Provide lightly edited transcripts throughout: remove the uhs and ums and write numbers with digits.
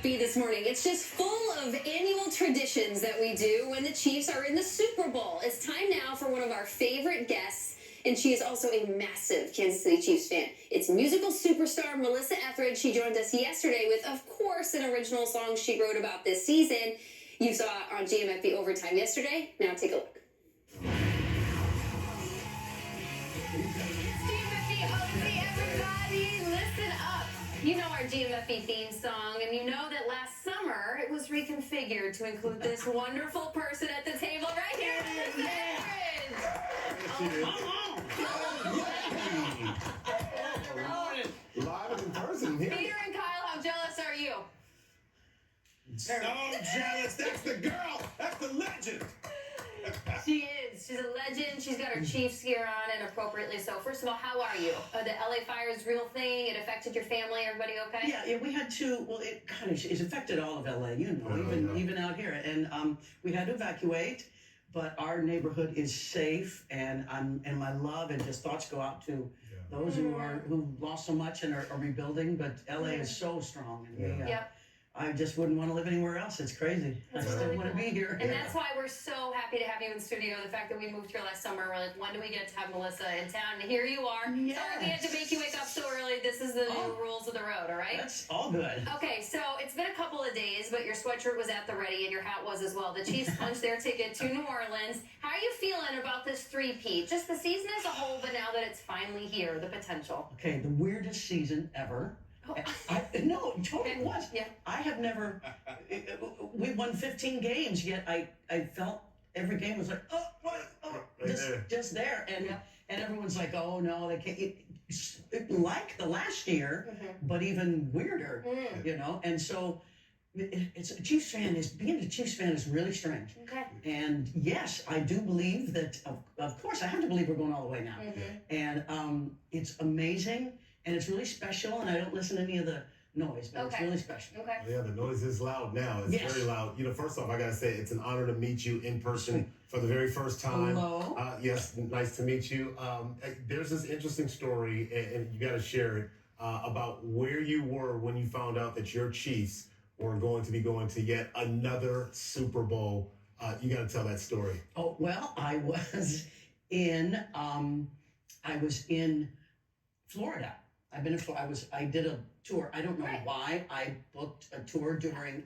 This morning. It's just full of annual traditions that we do when the Chiefs are in the Super Bowl. It's time now for one of our favorite guests, and she is also a massive Kansas City Chiefs fan. It's musical superstar Melissa Etheridge. She joined us yesterday with, of course, an original song she wrote about this season. You saw it on GMFB Overtime yesterday. Now take a look. You know our GMFB theme song, and you know that last summer it was reconfigured to include this wonderful person at the table right here, Melissa Etheridge. Live in person here. Peter and Kyle, how jealous are you? So jealous. That's the girl. That's the legend. She is. She's a legend. She's got her Chiefs gear on, and appropriately so. First of all, how are you? The LA fire is a real thing. It affected your family. Everybody okay? Yeah, we had to. Well, it affected all of LA. Even out here, and we had to evacuate. But our neighborhood is safe, and my love and just thoughts go out to those who lost so much and are rebuilding. But LA is so strong, and I just wouldn't want to live anywhere else. It's crazy. I just didn't want to be here. And that's why we're so happy to have you in studio. The fact that we moved here last summer, we're like, when do we get to have Melissa in town? And here you are. Yes. Sorry we had to make you wake up so early. This is the new rules of the road, all right? That's all good. Okay, so it's been a couple of days, but your sweatshirt was at the ready and your hat was as well. The Chiefs punched their ticket to New Orleans. How are you feeling about this three-peat? Just the season as a whole, but now that it's finally here, the potential. Okay, the weirdest season ever. No, it totally was. Yeah. I have never. We won 15 games, yet I felt every game was like, just there, and everyone's like, oh no, they can't. Like the last year, but even weirder, And so, it's a Chiefs fan being a Chiefs fan is really strange. Okay. And yes, I do believe that. Of course, I have to believe we're going all the way now, and it's amazing. And it's really special, and I don't listen to any of the noise, but it's really special. Okay. Yeah, the noise is loud now. It's very loud. First off, I gotta say it's an honor to meet you in person for the very first time. Hello. Yes, nice to meet you. There's this interesting story, and you gotta share it, about where you were when you found out that your Chiefs were going to be going to yet another Super Bowl. You gotta tell that story. Oh, well, I was in Florida. I've been in Florida. I did a tour. I don't know why I booked a tour during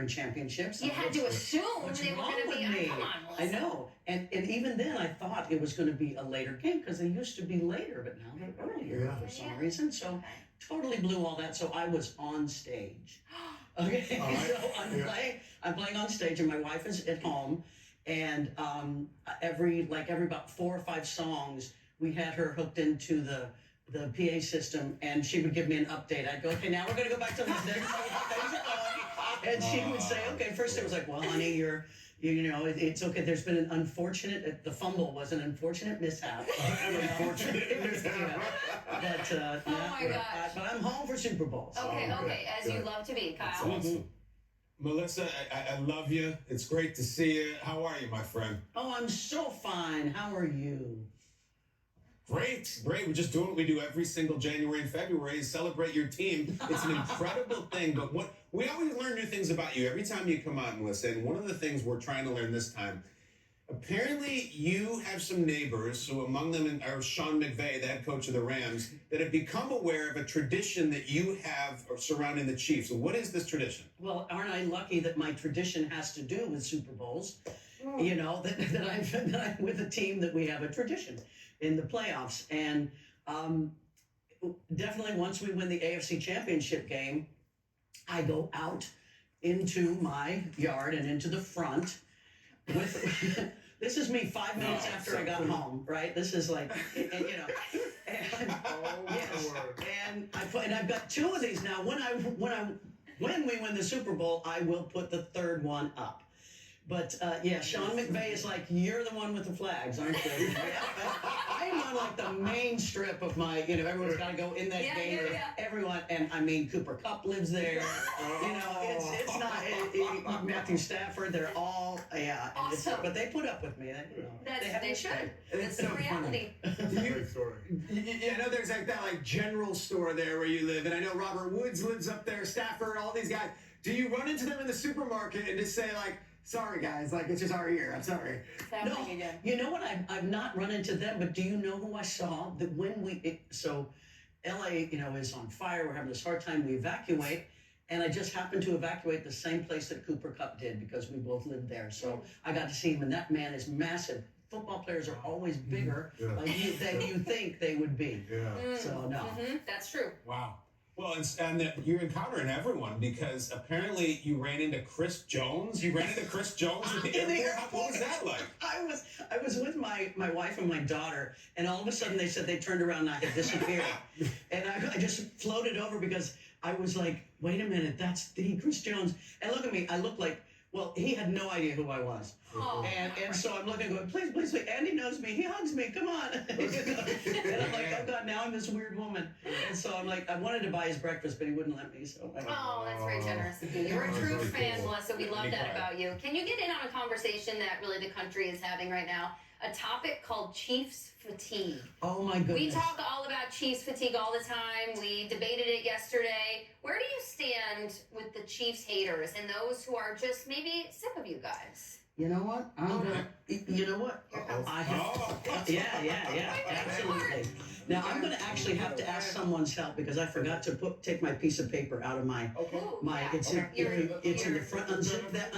championships. You had to assume they were going to be. Come on, Melissa. I know, and even then I thought it was going to be a later game because they used to be later, but now they're earlier for some reason. So totally blew all that. So I was on stage. Okay, so I'm playing on stage, and my wife is at home, and every about 4 or 5 songs, we had her hooked into the PA system, and she would give me an update. I'd go, okay, now we're going to go back to this. And she would say, okay, first it was like, well, honey, it's okay. There's been an unfortunate, the fumble was an unfortunate mishap. Unfortunate mishap. Oh my gosh. But I'm home for Super Bowls. Okay, as you love to be, Kyle. That's awesome. Melissa, I love you. It's great to see you. How are you, my friend? Oh, I'm so fine. How are you? Great. We're just doing what we do every single January and February, celebrate your team. It's an incredible thing, but we always learn new things about you every time you come on, Melissa. And one of the things we're trying to learn this time, apparently you have some neighbors, who among them are Sean McVay, the head coach of the Rams, that have become aware of a tradition that you have surrounding the Chiefs. So what is this tradition? Well, aren't I lucky that my tradition has to do with Super Bowls? That I'm with a team that we have a tradition in the playoffs. And definitely once we win the AFC Championship game, I go out into my yard and into the front with this is me 5 minutes after I got home, right? This is like, and I've got 2 of these now. When we win the Super Bowl, I will put the 3rd one up. But yeah, Sean McVay is like, you're the one with the flags, aren't you? I am on like the main strip of my, everyone's got to go in that gate. Everyone, and I mean, Cooper Kupp lives there. It's not Matthew Stafford. They're all Awesome. But they put up with me. They should. It's so the reality. Great story. I know there's like that general store there where you live, and I know Robert Woods lives up there, Stafford, all these guys. Do you run into them in the supermarket and just say like, sorry guys, like it's just our year, I'm sorry? No, you know what? I've not run into them, but do you know who I saw? That when so LA, is on fire. We're having this hard time. We evacuate, and I just happened to evacuate the same place that Cooper Kupp did because we both lived there. So I got to see him, and that man is massive. Football players are always bigger than you think they would be. Yeah. So no, that's true. Wow. Well, and you're encountering everyone because apparently you ran into Chris Jones. You ran into Chris Jones at the airport. What was that like? I was with my wife and my daughter, and all of a sudden they said they turned around and I had disappeared. And I just floated over because I was like, wait a minute, that's the Chris Jones. And look at me, I look like, well, he had no idea who I was. Oh, and so I'm looking going, please, please, please. Andy knows me. He hugs me. Come on. And I'm like, oh, God, now I'm this weird woman. And so I'm like, I wanted to buy his breakfast, but he wouldn't let me. So Oh, that's very generous of you. You're a true fan, Melissa. We love that about you. Can you get in on a conversation that really the country is having right now? A topic called Chiefs fatigue. Oh, my goodness. We talk all about Chiefs fatigue all the time. We debated it yesterday. Where do you stand with the Chiefs haters and those who are just maybe sick of you guys? You know what? You know what? Yeah, absolutely. Now I'm going to actually have to ask someone's help because I forgot to take my piece of paper out of my It's in the front. Unzip that.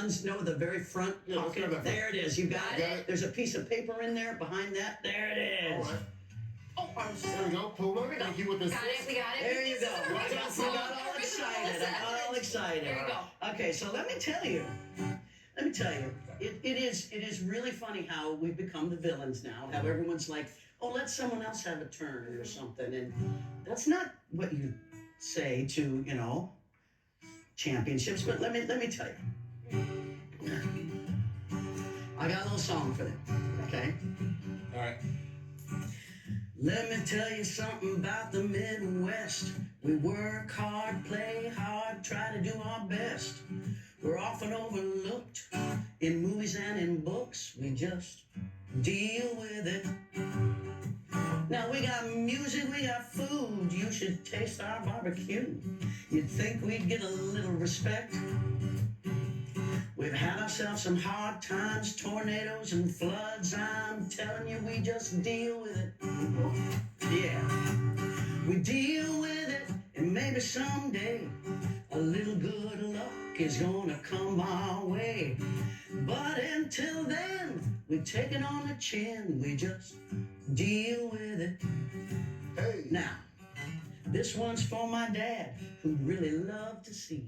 The very front pocket. There it is. You got it. There's a piece of paper in there behind that. There it is. All right. There we go. Puma. Thank you with this. Got it. We got it. There you go. I got all excited. I got all excited. There you go. Okay, so let me tell you. It is really funny how we've become the villains now. How everyone's like, oh, let someone else have a turn or something. And that's not what you say to, championships. But let me tell you. I got a little song for them. Okay? All right. Let me tell you something about the Midwest. We work hard, play hard, try to do our best. We're often overlooked in movies and in books. We just deal with it. Now we got music, we got food. You should taste our barbecue. You'd think we'd get a little respect. We've had ourselves some hard times, tornadoes and floods. I'm telling you, we just deal with it. Yeah, we deal with it, and maybe someday a little good luck is gonna come our way. But until then, we take it on the chin. We just deal with it. Hey. Now, this one's for my dad, who'd really love to see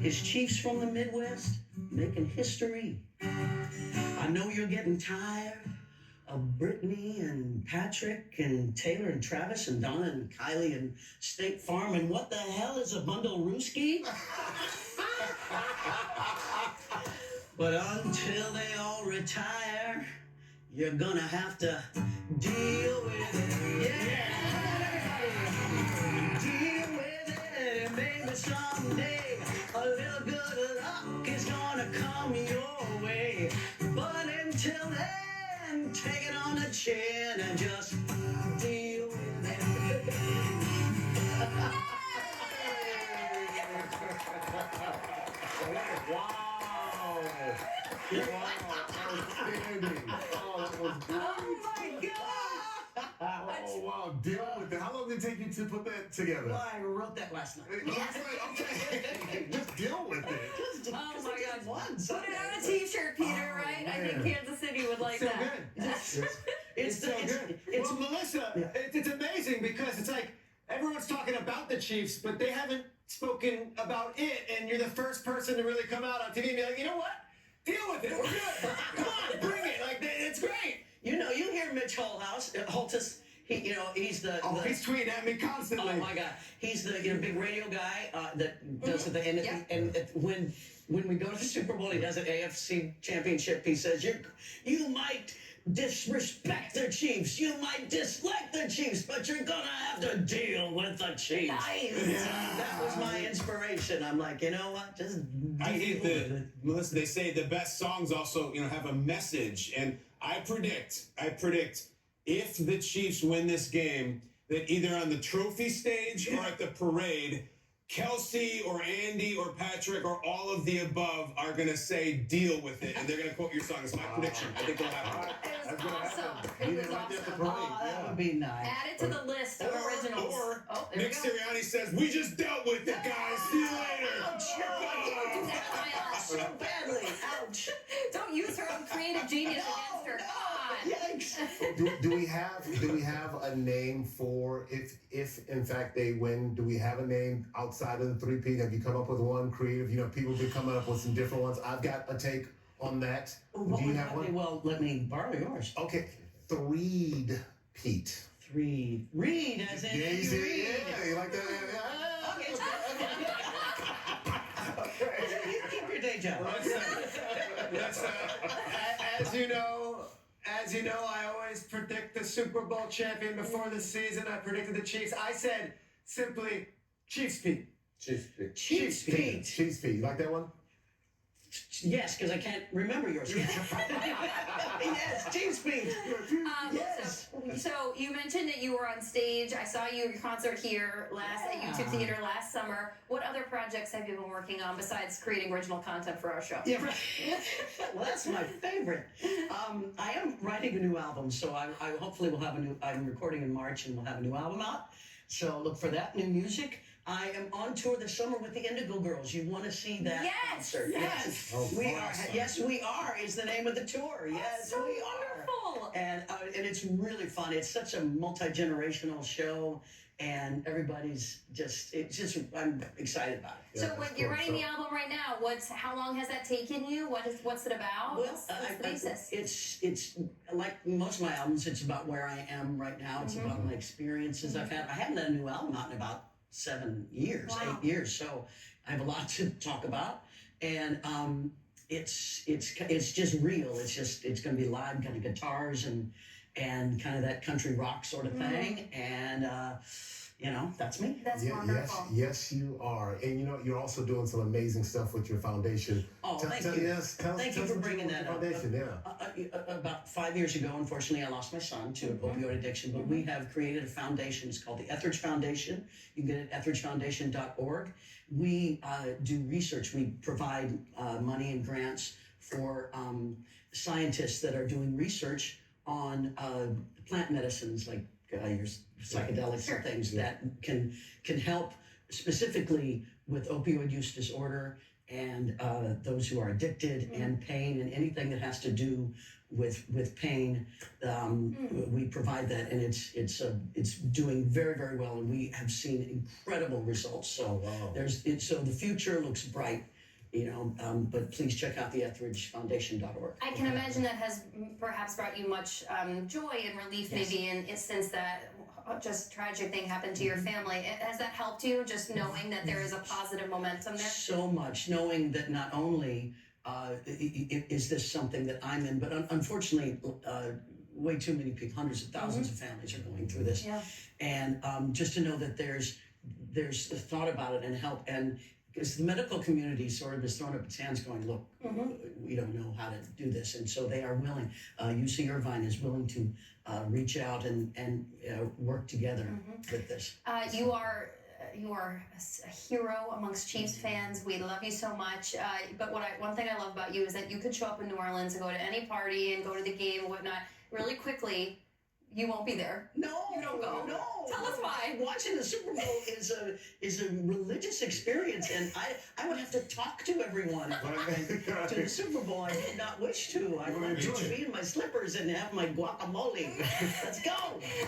his Chiefs from the Midwest making history. I know you're getting tired of Brittany and Patrick and Taylor and Travis and Donna and Kylie and State Farm. And what the hell is a bundle rooski? But until they all retire, you're gonna have to deal with it. Yeah! Deal with it, and maybe someday a little good luck is gonna come your way. But until then, take it on the chin and just deal with it. Wow. Outstanding. Oh, that was great. Oh my God! Oh, wow. Deal with it. How long did it take you to put that together? Well, I wrote that last night. Okay. Just deal with it. Oh my God. Put Put it on a t-shirt, Peter, right? I think Kansas City would like So that. good. It's so good. It's Well, Melissa, it's amazing because it's like everyone's talking about the Chiefs, but they haven't spoken about it, and you're the first person to really come out on TV and be like, you know what? Deal with it. We're good. Come on, bring it. Like, it's great. You hear Mitch Holthus. he's the. Oh, the he's tweeting at me constantly. Oh my God, he's the big radio guy that does it. And when we go to the Super Bowl, he does an AFC Championship. He says, "You might disrespect the Chiefs, you might dislike the Chiefs, but you're gonna have to deal with the Chiefs." Nice. Yeah. That was my inspiration. I'm like, you know what? Just I think deal with it. Melissa, they say the best songs also, have a message. And I predict if the Chiefs win this game, that either on the trophy stage or at the parade, Kelsey or Andy or Patrick or all of the above are going to say, "Deal with it." And they're going to quote your song. It's my prediction. I think it'll happen. It was awesome. It was awesome. Oh, that would be nice. Add it to the list of originals. Or Oh, there Nick we go. Sirianni says, "We just dealt with it, guys. See you later." Don't do that, Miles. So badly. Ouch. Don't use her own creative genius against her. Come on. Yikes. Do we have a name for if in fact they win? Do we have a name outside of the three-peat? Have you come up with one creative? People have been coming up with some different ones. I've got a take on that. Do you have one? Well, let me borrow yours. Okay, Threed-peat. Read as in Yeah, you you see, read. yeah, you like that? Yeah. Okay. You keep your day job. As you know, I always predict the Super Bowl champion before the season. I predicted the Chiefs. I said simply Chiefs Pete. Chiefs-peat. Chiefs Pete. Chiefs-peat. You like that one? Yes, because I can't remember yours. Yes, Chiefs Pete. Yes. So you mentioned that you were on stage. I saw your concert here at YouTube Theater last summer. What other projects have you been working on besides creating original content for our show? Yeah, right. Well, that's my favorite. I am writing a new album, so I hopefully will have I'm recording in March and we'll have a new album out. So look for that, new music. I am on tour this summer with the Indigo Girls. You want to see that concert? Yes. Oh, We awesome. are. Yes, we are. Is the name of the tour. Yes, so we wonderful. are. And it's really fun. It's such a multi-generational show, and everybody's I'm excited about it. So Yeah, when that's you're cool. writing the album right now, how long has that taken you? What's it about? What's the basis? It's like most of my albums. It's about where I am right now. It's about my experiences I've had. I haven't had a new album out in about 7 years, Wow. 8 years. So I have a lot to talk about, and it's just real. It's going to be live, kind of guitars and kind of that country rock sort of thing, and that's me. That's wonderful. Yes, you are. And you're also doing some amazing stuff with your foundation. Oh, thank you. Thank you for bringing that up. Foundation, yeah. About 5 years ago, unfortunately, I lost my son to opioid addiction, but we have created a foundation. It's called the Etheridge Foundation. You can get it at etheridgefoundation.org. We do research. We provide money and grants for scientists that are doing research on plant medicines like your psychedelics and things that can help specifically with opioid use disorder and those who are addicted and pain and anything that has to do with pain. We provide that, and it's doing very, very well, and we have seen incredible results. So so the future looks bright. But please check out the EtheridgeFoundation.org. I can imagine that has perhaps brought you much joy and relief, maybe, since that just tragic thing happened to your family. Has that helped you, just knowing that there is a positive momentum there? So much, knowing that not only is this something that I'm in, but unfortunately, way too many people, hundreds of thousands of families are going through this. Yeah. And just to know that there's a thought about it and help, and because the medical community sort of is throwing up its hands going, look, we don't know how to do this. And so they are willing. UC Irvine is willing to reach out and work together with this. You are a hero amongst Chiefs fans. We love you so much. But one thing I love about you is that you could show up in New Orleans and go to any party and go to the game and whatnot really quickly. You won't be there. No, you don't go. No. Tell us why. Watching the Super Bowl is a religious experience, and I would have to talk to everyone to the Super Bowl. I did not wish to. I wanted to be in my slippers and have my guacamole. Let's go.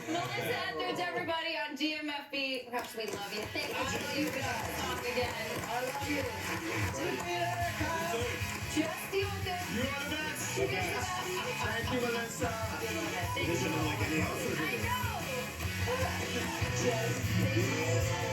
Melissa Etheridge, everybody on GMFB. Perhaps we love you. Thank you. Talk again. I love you. See you later, Kyle. Just deal with it. You are the best. You're the best. Thank you, Melissa. Thank This isn't like any other. I know. just be you.